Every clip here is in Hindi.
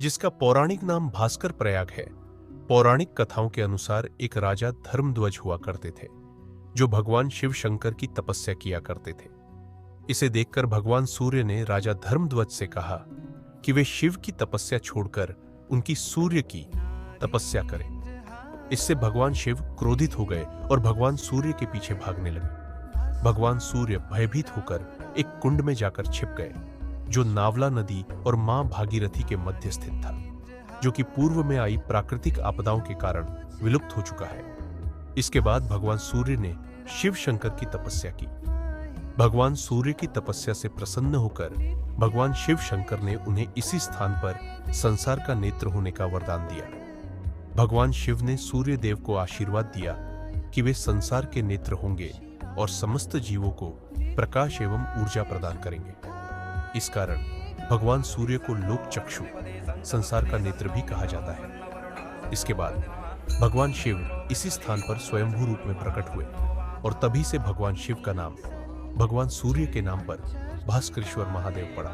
जिसका पौराणिक नाम भास्कर प्रयाग है। पौराणिक कथाओं के अनुसार एक राजा धर्मध्वज हुआ करते थे, जो भगवान शिव शंकर की तपस्या किया करते थे। इसे देखकर भगवान सूर्य ने राजा धर्मध्वज से कहा कि वे शिव की तपस्या छोड़कर उनकी सूर्य की तपस्या करें। इससे भगवान शिव क्रोधित हो गए और भगवान सूर्य के पीछे भागने लगे। भगवान सूर्य भयभीत होकर एक कुंड में जाकर छिप गए, जो नावला नदी और मां भागीरथी के मध्य स्थित था, जो कि पूर्व में आई प्राकृतिक आपदाओं के कारण विलुप्त हो चुका है। इसके बाद भगवान सूर्य ने शिव शंकर की तपस्या की। भगवान सूर्य की तपस्या से प्रसन्न होकर भगवान शिव शंकर ने उन्हें इसी स्थान पर संसार का नेत्र होने का वरदान दिया। भगवान शिव ने सूर्य देव को आशीर्वाद दिया कि वे संसार के नेत्र होंगे और समस्त जीवों को प्रकाश एवं ऊर्जा प्रदान करेंगे। इस कारण भगवान सूर्य को लोक चक्षु, संसार का नेत्र भी कहा जाता है। इसके बाद भगवान शिव इसी स्थान पर स्वयंभू रूप में प्रकट हुए और तभी से भगवान शिव का नाम भगवान सूर्य के नाम पर भास्करेश्वर महादेव पड़ा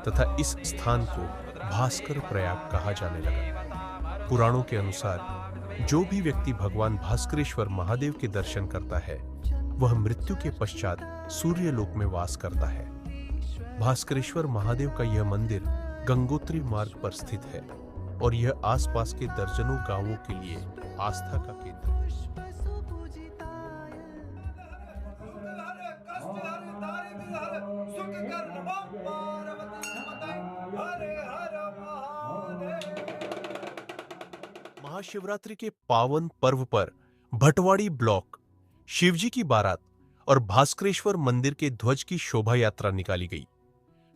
तथा इस स्थान को भास्कर प्रयाग कहा जाने लगा। पुराणों के अनुसार जो भी व्यक्ति भगवान भास्करेश्वर महादेव के दर्शन करता है, वह मृत्यु के पश्चात सूर्य लोक में वास करता है। भास्करेश्वर महादेव का यह मंदिर गंगोत्री मार्ग पर स्थित है और यह आसपास के दर्जनों गांवों के लिए आस्था का केंद्र है। महाशिवरात्रि के पावन पर्व पर भटवाड़ी ब्लॉक शिवजी की बारात और भास्करेश्वर मंदिर के ध्वज की शोभा यात्रा निकाली गई,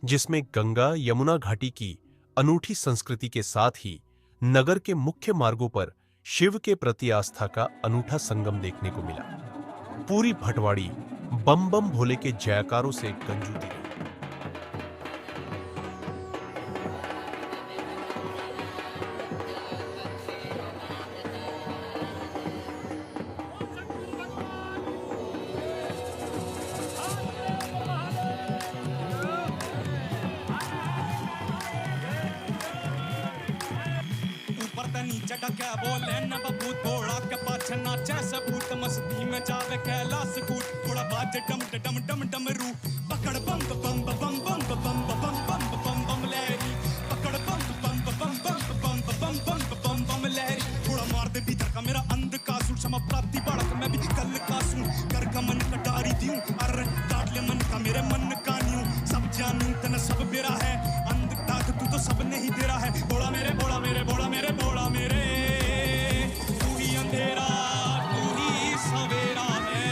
जिसमें गंगा यमुना घाटी की अनूठी संस्कृति के साथ ही नगर के मुख्य मार्गों पर शिव के प्रति आस्था का अनूठा संगम देखने को मिला। पूरी भटवाड़ी बम बम भोले के जयकारों से गंजूती रही। जगह क्या बोले न बबूत घोड़ा के पाछे नाचे सबूत मस्ती में जावे कैलाश कूट थोड़ा बाज डम डम डम डम रू पकड़ बम बम बम बम बम बम बम बम बम बम लहरी पकड़ बम बम बम बम बम बम बम बम बम लहरी थोड़ा मार दे भीतर का मेरा अंधकासुर क्षमा प्राप्ति बढ़क मैं भी कल का सुन कर का मन कटारी दूं अरे काट ले मन का मेरे मन का न्यू सब जानूं तना सब मेरा है अंधता तू तो सब नहीं तेरा है बोला मेरे बोला मेरे बोला मेरे बोला मेरे तू ही अंधेरा तू ही सवेरा है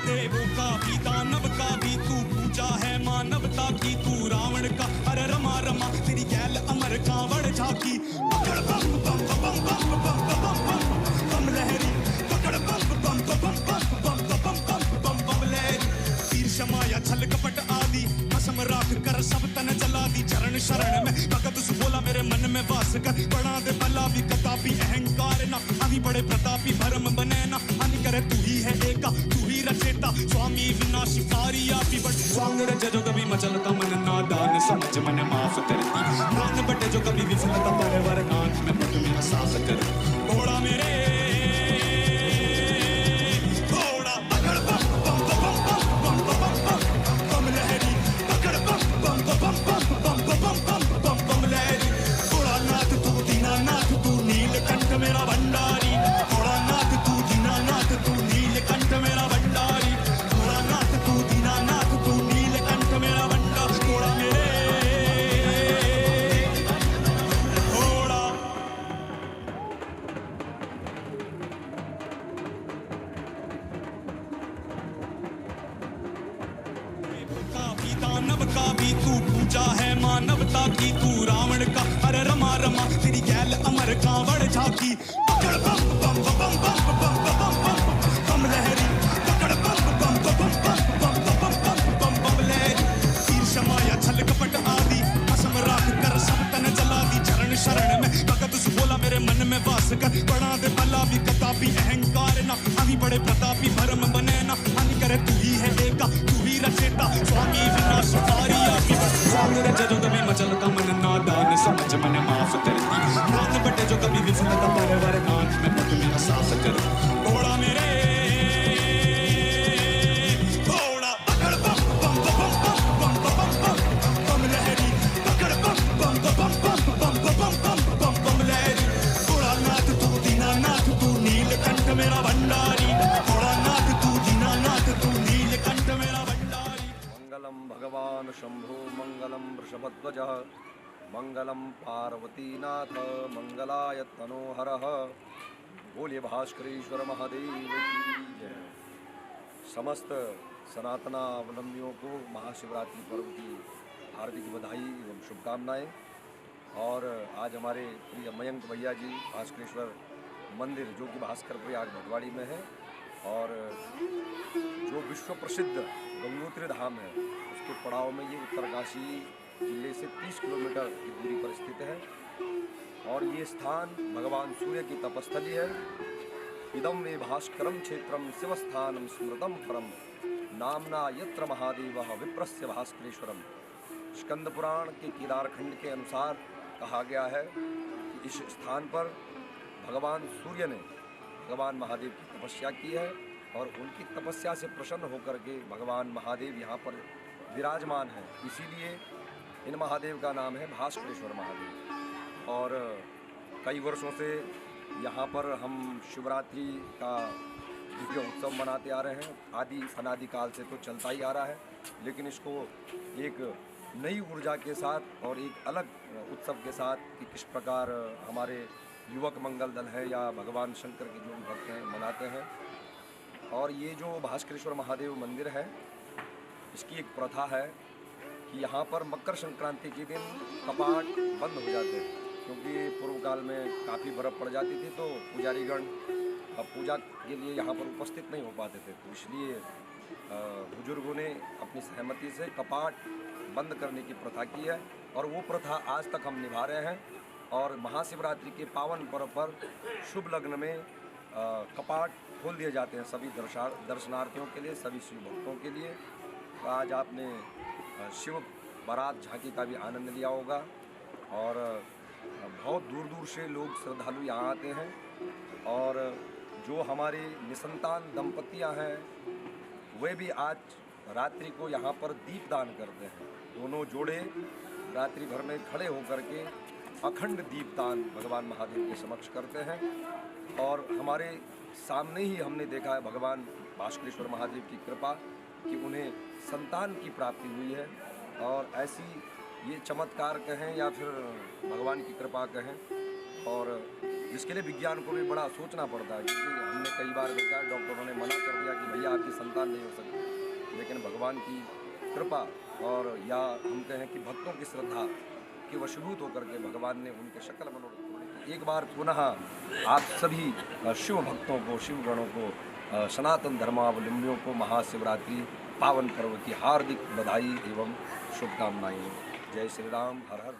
देवों का भी दानव का भी तू पूजा है मानवता की तू रावण का अरे रमा रमा तेरी गैल अमर कांवड़ झाकी पकड़ बम बम बम बम बम बम बम बम लहरी पकड़ बम बम बम बम बम बम बम बम लहरी तीर शमाया छल कपट आदि कसम राख कर सब तन जला दी चरण शरण में भगत सुबोला मेरे मन में वास कर बड़ा दे भला भी कतापी अहंकार ना अभी बड़े प्रतापी भरम बने ना हानि करे तू ही है एका तू ही रचेता स्वामी विनाशी कारी आपी बट स्वांग रज जो कभी मचलता मन नादान समझ मन माफ करती नान बटे जो कभी विफलता परवर नाथ में पट मेरा साफ कर घोड़ा मेरे मेरा भंडारी थोड़ा नाथ तू दीनानाथ तू नीलकंठ मेरा भंडारी थोड़ा नाथ तू दीनानाथ तू नीलकंठ मेरा भंडारी थोड़ा मेरे थोड़ा का भी दानव का भी तू पूजा है मानवता की तू रावण का अरे रमा रमा तेरी गैल अमर कांवड़ झाकी पकड़ बम बम बम बम बम बम बम बम लहरी पकड़ बम बम बम बम बम बम बम बम लहरी तीर शमाया छल कपट आदि कसम राख कर सब तन जला दी चरण शरण में भगत सुबोला मेरे मन में वास कर बड़ा दे भला भी कतापी अहंकार ना अभी बड़े प्रतापी भरम बने ना हानि करे तू ही है एका तू ही रचेता स्वामी विनाश कारी आपी स्वांग रज जो कभी मचलता मन नादान समझ मन माफ शंभो मंगलम वृषभध्वज मंगलम पार्वतीनाथ मंगलाय तनोहरः। बोलिए भास्करेश्वर महादेव की जय। समस्त सनातनावलंबियों को महाशिवरात्रि पर्व की हार्दिक बधाई एवं शुभकामनाएं। और आज हमारे प्रिय मयंक भैया जी भास्करेश्वर मंदिर जो कि भास्कर प्रयाग भटवाड़ी में है और जो विश्व प्रसिद्ध गंगोत्री धाम है उसके पड़ाव में ये उत्तरकाशी जिले से 30 किलोमीटर की दूरी पर स्थित है। और ये स्थान भगवान सूर्य की तपस्थली है। इदम वे भास्करम क्षेत्रम शिवस्थानम स्मृतम परम नामना यत्र महादेवः विप्रस्य भास्करेश्वरम। स्कंद पुराण के केदारखंड के अनुसार कहा गया है कि इस स्थान पर भगवान सूर्य ने भगवान महादेव की तपस्या की है और उनकी तपस्या से प्रसन्न होकर के भगवान महादेव यहाँ पर विराजमान है। इसीलिए इन महादेव का नाम है भास्करेश्वर महादेव। और कई वर्षों से यहाँ पर हम शिवरात्रि का दिव्य उत्सव मनाते आ रहे हैं। अनादिकाल से तो चलता ही आ रहा है, लेकिन इसको एक नई ऊर्जा के साथ और एक अलग उत्सव के साथ कि किस प्रकार हमारे युवक मंगल दल है या भगवान शंकर के जो भी भक्त हैं मनाते हैं। और ये जो भास्करेश्वर महादेव मंदिर है इसकी एक प्रथा है कि यहाँ पर मकर संक्रांति के दिन कपाट बंद हो जाते हैं, क्योंकि पूर्व काल में काफ़ी बर्फ़ पड़ जाती थी तो पुजारीगण पूजा के लिए यहाँ पर उपस्थित नहीं हो पाते थे। तो इसलिए बुजुर्गों ने अपनी सहमति से कपाट बंद करने की प्रथा की है और वो प्रथा आज तक हम निभा रहे हैं। और महाशिवरात्रि के पावन पर्व पर शुभ लग्न में कपाट खोल दिए जाते हैं सभी दर्शनार्थियों के लिए, सभी शिव भक्तों के लिए। तो आज आपने शिव बारात झांकी का भी आनंद लिया होगा और बहुत दूर दूर से लोग श्रद्धालु यहाँ आते हैं। और जो हमारी निसंतान दंपतियाँ हैं वे भी आज रात्रि को यहाँ पर दीपदान करते हैं। दोनों जोड़े रात्रि भर में खड़े होकर के अखंड दीपदान भगवान महादेव के समक्ष करते हैं। और हमारे सामने ही हमने देखा है भगवान भास्करेश्वर महादेव की कृपा कि उन्हें संतान की प्राप्ति हुई है। और ऐसी ये चमत्कार कहें या फिर भगवान की कृपा कहें, और इसके लिए विज्ञान को भी बड़ा सोचना पड़ता है, क्योंकि हमने कई बार देखा है डॉक्टरों ने मना कर दिया कि भैया आपकी संतान नहीं हो सकती, लेकिन भगवान की कृपा और या हम कहें कि भक्तों की श्रद्धा के वशीभूत होकर के भगवान ने उनके सकल मनोरथ पूर्ण किए। एक बार पुनः आप सभी शिव भक्तों को, शिव गणों को, सनातन धर्मावलंबियों को महाशिवरात्रि पावन पर्व की हार्दिक बधाई एवं शुभकामनाएं। जय श्री राम। हर हर